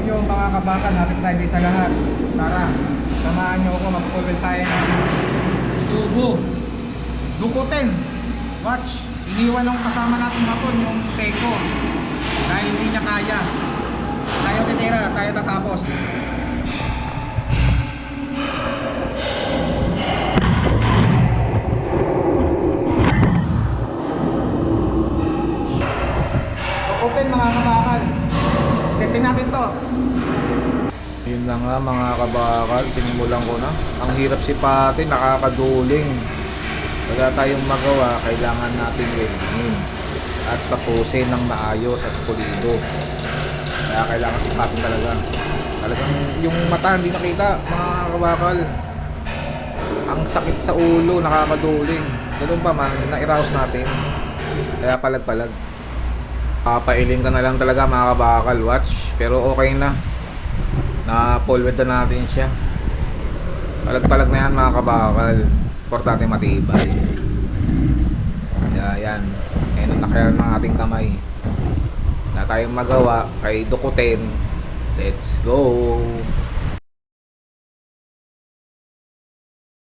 nyo mga kabakan, hapit tayo sa lahat. Tara, samahan nyo ako, mag-fulfill tayo ng tubo. Dukutin. Watch, iniwan ng kasama natin hapon yung teko. Dahil hindi niya kaya. Tayo titira, tayo tatapos. Dukutin mga kabakal. Testing natin to. Yun lang nga mga kabakal, sinimulan ko na. Ang hirap sipatin, nakakaduling. Wala tayong magawa, kailangan natin weldingin at tapusin ng maayos at pulido. Kaya kailangan sipatin talaga. Talagang yung mata hindi nakita mga kabakal. Ang sakit sa ulo, nakakaduling. Ganun pa man, nairaos natin. Kaya palag-palag. Papailing ka na lang talaga mga kabakal, watch. Pero okay na. Na-pulwed na natin siya. Palag-palag na yan mga kabakal. Importante matibay. Kaya yan. Ayan ang nakayaran ng ating kamay. Wala tayong magawa. Kay dukutin. Let's go.